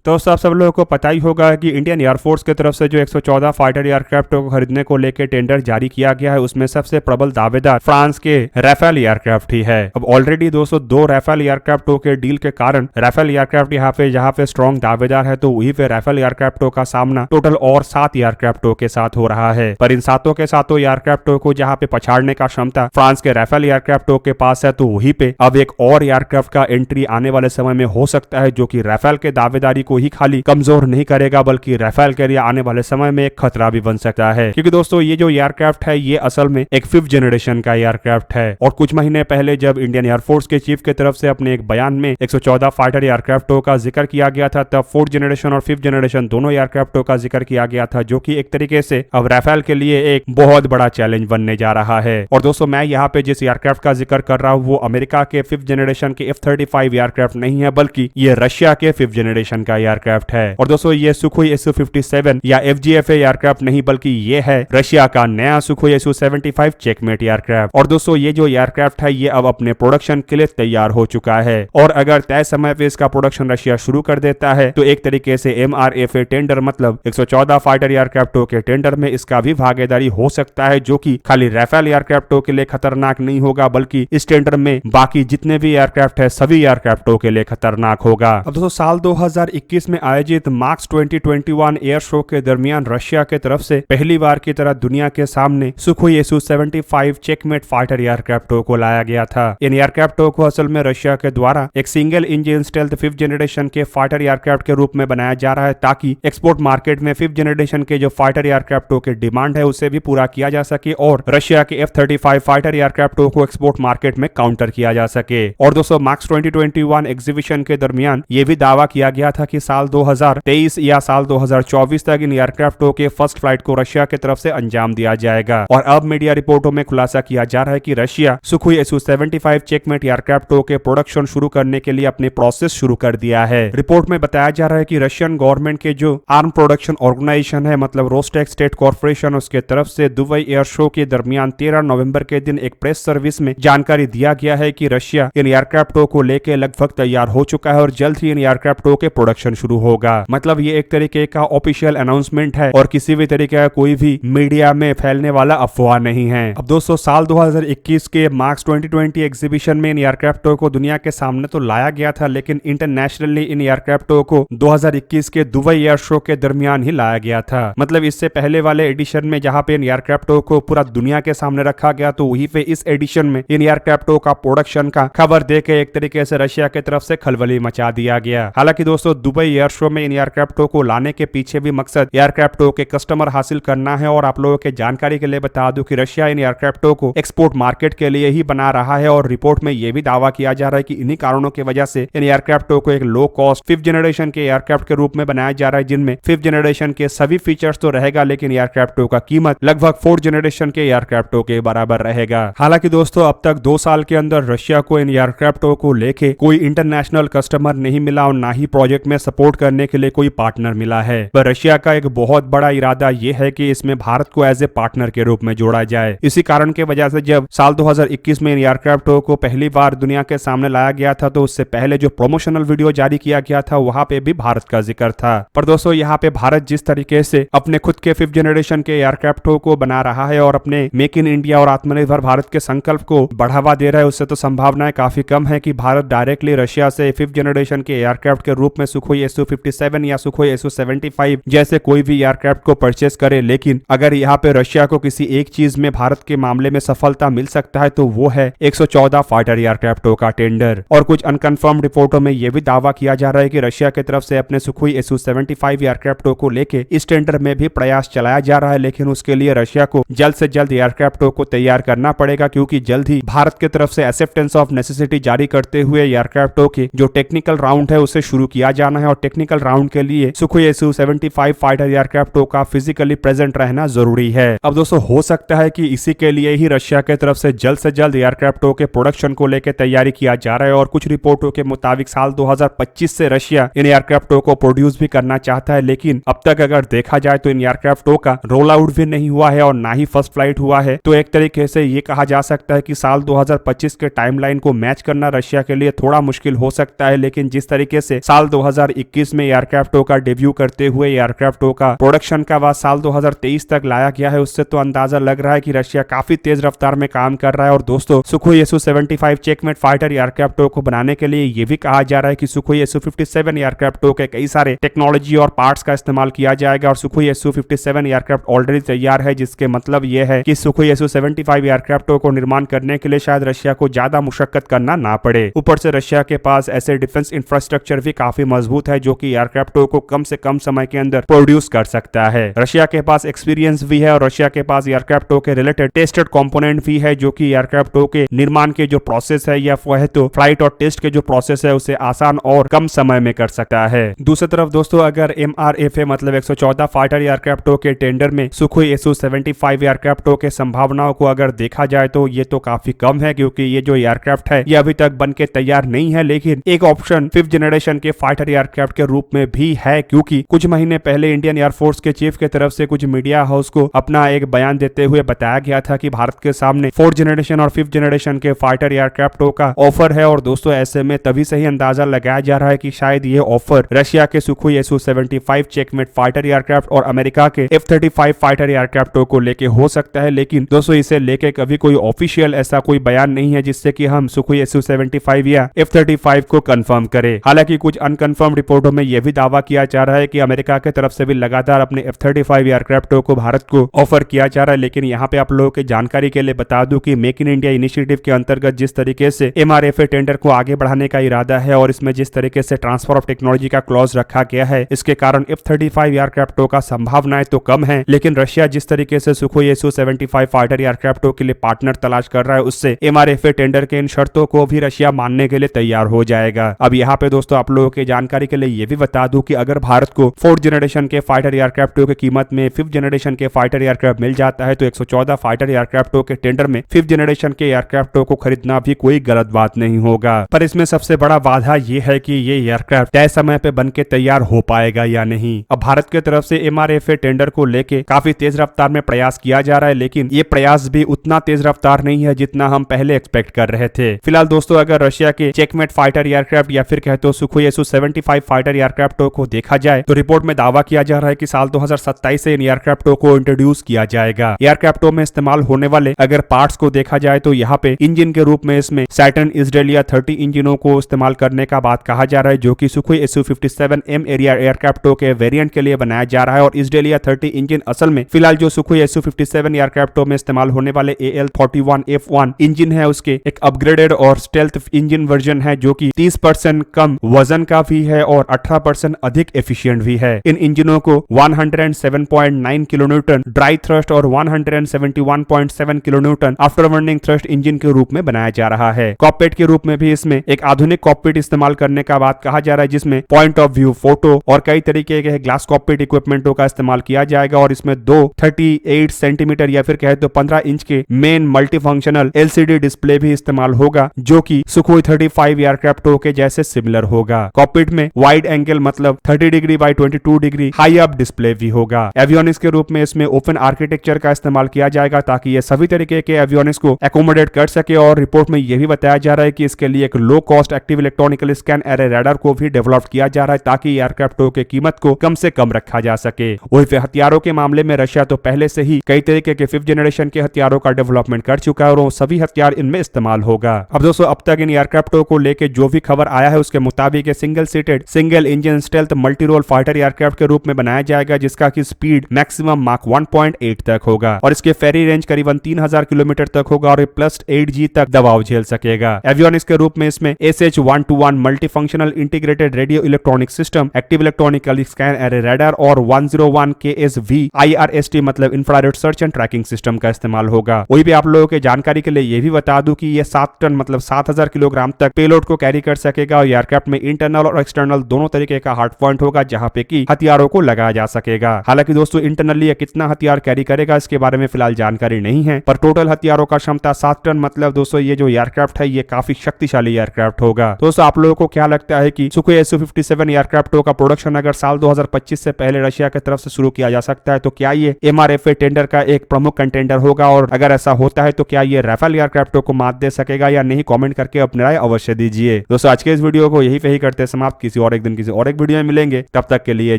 तो सब लोगों को पता ही होगा कि इंडियन एयरफोर्स की तरफ से जो 114 फाइटर एयरक्राफ्ट को खरीदने को लेकर टेंडर जारी किया गया है, उसमें सबसे प्रबल दावेदार फ्रांस के राफेल एयरक्राफ्ट ही है। अब ऑलरेडी दोस्तों 2 राफेल एयरक्राफ्टों के डील के कारण राफेल एयरक्राफ्ट यहाँ पे स्ट्रॉन्ग दावेदार है, तो वहीं पे राफेल एयरक्राफ्टों का सामना टोटल और 7 एयरक्राफ्टों के साथ हो रहा है। पर इन सातों के सातों एयरक्राफ्टों को जहाँ पे पछाड़ने का क्षमता फ्रांस के राफेल एयरक्राफ्टों के पास है, तो वहीं पे अब एक और एयरक्राफ्ट का एंट्री आने वाले समय में हो सकता है, जो कि राफेल के दावेदारी को ही खाली कमजोर नहीं करेगा बल्कि राफेल के लिए आने वाले समय में एक खतरा भी बन सकता है। क्योंकि दोस्तों ये जो एयरक्राफ्ट है ये असल में एक 5th जनरेशन का एयरक्राफ्ट है, और कुछ महीने पहले जब इंडियन एयरफोर्स के चीफ की तरफ से अपने एक बयान में 114 फाइटर एयरक्राफ्टों का जिक्र किया गया था, तब 4th जनरेशन और 5th जनरेशन दोनों एयरक्राफ्टों का जिक्र किया गया था, जो कि एक तरीके से अब राफेल के लिए एक बहुत बड़ा चैलेंज बनने जा रहा है। और दोस्तों मैं यहाँ पे जिस एयरक्राफ्ट का जिक्र कर रहा हूँ वो अमेरिका के 5th जनरेशन के F-35 एयरक्राफ्ट नहीं है, बल्कि ये रशिया के 5th जनरेशन का एयरक्राफ्ट है। और दोस्तों ये सुखोई Su-57 या FGFA एयरक्राफ्ट नहीं, बल्कि ये है रशिया का नया सुखोई Su-75 चेकमेट एयरक्राफ्ट। और दोस्तों ये जो एयरक्राफ्ट है ये अब अपने प्रोडक्शन के लिए तैयार हो चुका है, और अगर तय समय पे इसका प्रोडक्शन रशिया शुरू कर देता है तो एक तरीके से MRFA टेंडर मतलब 114 फाइटर एयरक्राफ्टों के टेंडर में इसका भी भागीदारी हो सकता है, जो कि खाली राफेल एयरक्राफ्टों के लिए खतरनाक नहीं होगा बल्कि इस टेंडर में बाकी जितने भी एयरक्राफ्ट है सभी एयरक्राफ्टों के लिए खतरनाक होगा। अब दोस्तों साल 2021 में आयोजित मार्क्स 2021 एयर शो के दरमियान रशिया के तरफ से पहली बार की तरह दुनिया के सामने सुखोई Su-75 चेकमेट फाइटर एयरक्राफ्टों को लाया गया था। इन एयरक्राफ्टों को असल में रशिया के द्वारा एक single engine stealth 5th generation के फाइटर एयरक्राफ्ट के रूप में बनाया जा रहा है, ताकि एक्सपोर्ट मार्केट में 5th जनरेशन के जो फाइटर एयरक्राफ्टों के डिमांड है उसे भी पूरा किया जा सके और रशिया के F-35 फाइटर एयरक्राफ्टों को एक्सपोर्ट मार्केट में काउंटर किया जा सके। और दोस्तों मार्क्स 2021 एग्जीबिशन के दरमियान ये भी दावा किया गया था कि साल 2023 या साल 2024 तक इन एयरक्राफ्टों के फर्स्ट फ्लाइट को रशिया की तरफ से अंजाम दिया जाएगा। और अब मीडिया रिपोर्टों में खुलासा किया जा रहा है कि रशिया सुखोई Su-75 चेकमेट एयरक्राफ्टों के प्रोडक्शन शुरू करने के लिए अपनी प्रोसेस शुरू कर दिया है। रिपोर्ट में बताया जा रहा है कि रशियन गवर्नमेंट के जो आर्म प्रोडक्शन ऑर्गेनाइजेशन है मतलब रोस्टेक स्टेट कॉर्पोरेशन, उसके तरफ से दुबई एयर शो के दरमियान 13 नवंबर के दिन एक प्रेस सर्विस में जानकारी दिया गया है कि रशिया इन एयरक्राफ्टों को लेकर लगभग तैयार हो चुका है और जल्द ही इन एयरक्राफ्टों के प्रोडक्शन शुरू होगा। मतलब ये एक तरीके का ऑफिशियल अनाउंसमेंट है और किसी भी तरीके का कोई भी मीडिया में फैलने वाला अफवाह नहीं है। अब दोस्तों साल 2021 के मार्क्स 2020 एग्जीबिशन में इन एयरक्राफ्टों को दुनिया के सामने तो लाया गया था, लेकिन इंटरनेशनली इन एयरक्राफ्टों को 2021 के दुबई एयर शो के दरमियान ही लाया गया था। मतलब इससे पहले वाले एडिशन में जहां पे इन एयरक्राफ्टों को पूरा दुनिया के सामने रखा गया, तो वहीं पे इस एडिशन में इन एयरक्राफ्टों का प्रोडक्शन का खबर देके एक तरीके से रशिया की तरफ से खलबली मचा दिया गया। हालांकि दोस्तों दुबई एयर शो में इन एयरक्राफ्टों को लाने के पीछे भी मकसद एयरक्राफ्टों के कस्टमर हासिल करना है। और आप लोगों के जानकारी के लिए बता दूं कि रशिया इन एयरक्राफ्टों को एक्सपोर्ट मार्केट के लिए ही बना रहा है, और रिपोर्ट में यह भी दावा किया जा रहा है कि इन्हीं कारणों की वजह से इन एयरक्राफ्टों को एक लो कॉस्ट 5th जनरेशन के एयरक्राफ्ट के रूप में बनाया जा रहा है, जिनमें 5th जनरेशन के सभी फीचर्स तो रहेगा लेकिन एयरक्राफ्टों का कीमत लगभग 4th जनरेशन के एयरक्राफ्टों के बराबर रहेगा। हालांकि दोस्तों अब तक 2 साल के अंदर रशिया को इन एयरक्राफ्टों को लेके कोई इंटरनेशनल कस्टमर नहीं मिला और ना ही प्रोजेक्ट में सपोर्ट करने के लिए कोई पार्टनर मिला है। पर रशिया का एक बहुत बड़ा इरादा यह है कि इसमें भारत को एज ए पार्टनर के रूप में जोड़ा जाए। इसी कारण के वजह से जब साल 2021 में इन एयरक्राफ्टों को पहली बार दुनिया के सामने लाया गया था, तो उससे पहले जो प्रमोशनल वीडियो जारी किया गया था वहां पे भी भारत का जिक्र था। पर दोस्तों यहाँ पे भारत जिस तरीके से अपने खुद के 5th जनरेशन के एयरक्राफ्टों को बना रहा है और अपने मेक इन इंडिया और आत्मनिर्भर भारत के संकल्प को बढ़ावा दे रहा है, उससे तो संभावनाएं काफी कम है कि भारत डायरेक्टली रशिया से 5th जनरेशन के एयरक्राफ्ट के रूप में सुखोई Su-57 या सुखोई Su-75 जैसे कोई भी एयरक्राफ्ट को परचेस करे। लेकिन अगर यहाँ पे रशिया को किसी एक चीज में भारत के मामले में सफलता मिल सकता है तो वो है 114 फाइटर एयरक्राफ्टों का टेंडर। और कुछ अनकंफर्म रिपोर्टों में यह भी दावा किया जा रहा है कि रशिया की तरफ से अपने सुखोई Su-75 एयरक्राफ्टों को लेके इस टेंडर में भी प्रयास चलाया जा रहा है, लेकिन उसके लिए रशिया को जल्द से जल्द एयरक्राफ्टों को तैयार करना पड़ेगा, क्योंकि जल्द ही भारत की तरफ से एक्सेप्टेंस ऑफ नेसेसिटी जारी करते हुए एयरक्राफ्टों के जो टेक्निकल राउंड है उसे शुरू किया जाना है। और टेक्निकल राउंड के लिए सुखोई Su-75 फाइटर एयरक्राफ्टों का फिजिकली प्रेजेंट रहना जरूरी है। अब दोस्तों हो सकता है कि इसी के लिए ही रशिया की तरफ से जल्द एयरक्राफ्टों के प्रोडक्शन को लेकर तैयारी किया जा रहा है। और कुछ रिपोर्टों के मुताबिक साल 2025 से रशिया इन एयरक्राफ्टों को प्रोड्यूस भी करना चाहता है, लेकिन अब तक अगर देखा जाए तो इन एयरक्राफ्टों का रोल आउट भी नहीं हुआ है और ना ही फर्स्ट फ्लाइट हुआ है। तो एक तरीके से ये कहा जा सकता है कि साल 2025 के टाइमलाइन को मैच करना रशिया के लिए थोड़ा मुश्किल हो सकता है। लेकिन जिस तरीके से साल 2021 में एयरक्राफ्टों का डेब्यू करते हुए एयरक्राफ्टों का प्रोडक्शन का बाद साल 2023 तक लाया गया है। उससे तो अंदाजा लग रहा है कि रशिया काफी तेज रफ्तार में काम कर रहा है। और दोस्तों सुखोई Su-75 चेकमेट फाइटर एयरक्राफ्टों को बनाने के लिए ये भी कहा जा रहा है कि सुखोई Su-57 एयरक्राफ्टों के कई सारे टेक्नोलॉजी और पार्ट्स का इस्तेमाल किया जाएगा। और सुखोई Su-57 एयरक्राफ्ट ऑलरेडी तैयार है, जिसके मतलब यह है कि सुखोई Su-75 एयरक्राफ्टों को निर्माण करने के लिए शायद रशिया को ज्यादा मुशक्कत करना ना पड़े। ऊपर से रशिया के पास ऐसे डिफेंस इंफ्रास्ट्रक्चर भी काफी मजबूत है जो कि एयरक्राफ्टों को कम से कम समय के अंदर प्रोड्यूस कर सकता है। रशिया के पास एक्सपीरियंस भी है और रशिया के पास एयरक्राफ्टों के रिलेटेड टेस्टेड कंपोनेंट भी है, जो कि एयरक्राफ्टों के निर्माण के जो प्रोसेस है या वह तो फ्लाइट और टेस्ट के जो प्रोसेस है उसे आसान और कम समय में कर सकता है। दूसरी तरफ दोस्तों अगर MRFA मतलब 114 फाइटर एयरक्राफ्टों के टेंडर में सुखोई Su-75 एयरक्राफ्टों के संभावनाओं को अगर देखा जाए तो ये तो काफी कम है, क्योंकि ये जो एयरक्राफ्ट है ये अभी तक बन के तैयार नहीं है। लेकिन एक ऑप्शन 5th जनरेशन के फाइटर एयरक्राफ्ट के रूप में भी है, क्योंकि कुछ महीने पहले इंडियन एयरफोर्स के चीफ के तरफ से कुछ मीडिया हाउस को अपना एक बयान देते हुए बताया गया था कि भारत के सामने 4th जनरेशन और 5th जनरेशन के फाइटर एयरक्राफ्टों का ऑफर है। और दोस्तों ऐसे में तभी से ही अंदाजा लगाया जा रहा है कि शायद ये ऑफर रशिया के Sukhoi Su-75 checkmate fighter aircraft और अमेरिका के F-35 फाइटर एयरक्राफ्टों को लेके हो सकता है। लेकिन दोस्तों इसे लेके कभी कोई ऑफिशियल ऐसा कोई बयान नहीं है जिससे कि हम सुखोई Su-75 या F-35 को कंफर्म करें। हालांकि कुछ अनकंफर्म रिपोर्टों में यह भी दावा किया जा रहा है कि अमेरिका की तरफ से भी लगातार अपने F-35 एयरक्राफ्टों को भारत को ऑफर किया जा रहा है। लेकिन यहाँ पे आप लोगों की जानकारी के लिए बता दूं कि मेक इन इंडिया इनिशिएटिव के अंतर्गत जिस तरीके से MRFA टेंडर को आगे बढ़ाने का इरादा है और इसमें जिस तरीके से ट्रांसफर ऑफ टेक्नोलॉजी का क्लॉज रखा गया है, इसके कारण F-35 एयरक्राफ्टों का संभावनाएं तो कम है। लेकिन रशिया जिस तरीके से सुखोई Su-75 फाइटर एयरक्राफ्टों के लिए पार्टनर तलाश कर रहा है, उससे MRFA टेंडर के इन शर्तों को भी रशिया मानने के लिए तैयार हो जाएगा। अब यहाँ पे दोस्तों आप लोगों की जानकारी के लिए ये भी बता दूं कि अगर भारत को 4th जनरेशन के फाइटर एयरक्राफ्टों की कीमत में 5th जनरेशन के फाइटर एयरक्राफ्ट मिल जाता है तो 114 फाइटर एयरक्राफ्टों के टेंडर में 5th जनरेशन के एयरक्राफ्टों को खरीदना भी कोई गलत बात नहीं होगा। पर इसमें सबसे बड़ा बाधा ये है कि ये एयरक्राफ्ट तय समय पे बन के तैयार हो पाएगा या नहीं। अब भारत की तरफ से MRFA टेंडर को लेके काफी तेज रफ्तार में प्रयास किया जा रहा है, लेकिन ये प्रयास भी उतना तेज रफ्तार नहीं है जितना हम पहले एक्सपेक्ट कर रहे थे। फिलहाल दोस्तों अगर रशिया के चेकमेट फाइटर एयरक्राफ्ट या फिर कहते हो सुखोई Su-75 फाइटर एयरक्राफ्टों को देखा जाए तो रिपोर्ट में दावा किया जा रहा है कि साल 2027 से इन एयरक्राफ्टों को इंट्रोड्यूस किया जाएगा। एयरक्राफ्टों में इस्तेमाल होने वाले अगर पार्ट्स को देखा जाए तो यहाँ पे इंजन के रूप में इसमें सैटर्न इजराइलिया 30 इंजनों को इस्तेमाल करने का बात कहा जा रहा है, जो कि सुखोई Su-57M एयरक्राफ्टों के वेरिएंट के लिए बनाया जा रहा है। और इजराइलिया 30 इंजन असल में फिलहाल जो सुखोई Su-57 एयरक्राफ्टों में इस्तेमाल होने वाले AL-41F1 इंजन है उसके एक अपग्रेडेड और स्टेल्थ इंजन वर्जन है, जो कि 30% कम वजन का भी है और 18% अधिक एफिशिएंट भी है। इन इंजनों को 107.9 किलोन्यूटन ड्राई थ्रस्ट और 171.7 kilonewton after burning thrust engine के रूप में बनाया जा रहा है। कॉकपिट के रूप में भी इसमें एक आधुनिक कॉकपिट इस्तेमाल करने का बात कहा जा रहा है, जिसमें पॉइंट ऑफ व्यू फोटो और कई तरीके के ग्लास कॉकपिट इक्विपमेंटों का इस्तेमाल किया जाएगा। और इसमें दो 38 सेंटीमीटर या फिर कहे तो 15 इंच के मेन मल्टीफंक्शनल LCD डिस्प्ले भी इस्तेमाल होगा, जो कि सुखोई 35 एयरक्राफ्टों के जैसे सिमिलर होगा। कॉकपिट में वाइड एंगल मतलब 30 degree by 22 degree high up display भी होगा। एवियोनिक्स के रूप में इसमें ओपन आर्किटेक्चर का इस्तेमाल किया जाएगा ताकि ये सभी तरीके के एवियोनिक्स को एकोमोडेट कर सके। और रिपोर्ट में यह भी बताया जा रहा है कि इसके लिए एक low cost active electronical scan array radar को भी डेवलप किया जा रहा है ताकि एयरक्राफ्टों के कीमत को कम से कम रखा जा सके। वही फिर हथियारों के मामले में रशिया तो पहले से ही कई तरीके के 5th जनरेशन के हथियारों का डेवलपमेंट कर चुका है और वो सभी हथियार इनमें इस्तेमाल होगा। अब दोस्तों अब तक इन एयरक्राफ्टों को लेके जो भी खबर आया है उसके मुताबिक single seated single engine stealth multi role fighter aircraft के रूप में बनाया जाएगा, जिसका की स्पीड मैक्सिमम माक 1.8 तक होगा और इसके फेरी रेंज करीबन 3000 किलोमीटर तक होगा और +8G तक दबाव झेल सकेगा। एवियोनिक्स के रूप में इसमें SH-121 multi functional integrated radio electronic system, active electronical scan array radar और 101 KSV IRST मतलब infrared search and tracking system का इस्तेमाल होगा। वही भी आप लोगों के जानकारी के लिए यह भी बता दूं कि यह 7 टन मतलब 7000 किलोग्राम तक पेलोड को कैरी कर सकेगा और एयरक्राफ्ट में इंटरनल और एक्सटर्नल दोनों तरीके का हार्ड पॉइंट होगा जहां पे कि हथियारों को लगाया जा सकेगा। हालांकि दोस्तों इंटरनली यह कितना हथियार कैरी करेगा इसके बारे में फिलहाल जानकारी नहीं है, पर टोटल हथियारों का क्षमता 7 टन मतलब दोस्तों ये जो एयरक्राफ्ट है ये काफी शक्तिशाली एयरक्राफ्ट होगा। दोस्तों आप लोगों को क्या लगता है कि सुखोई Su-57 एयरक्राफ्टों का प्रोडक्शन अगर साल 2025 से पहले रशिया की तरफ से शुरू किया जा सकता है तो क्या ये MRFA टेंडर का एक प्रमुख कंटेंडर होगा? और अगर ऐसा होता है तो क्या ये राफेल एयरक्राफ्टों को मात दे सकेगा या नहीं? कमेंट करके अपनी राय अवश्य दीजिए। दोस्तों आज के इस वीडियो को यही पे ही करते समाप्त, किसी और एक दिन किसी और एक वीडियो में मिलेंगे। तब तक के लिए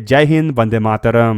जय हिंद, वंदे मातरम।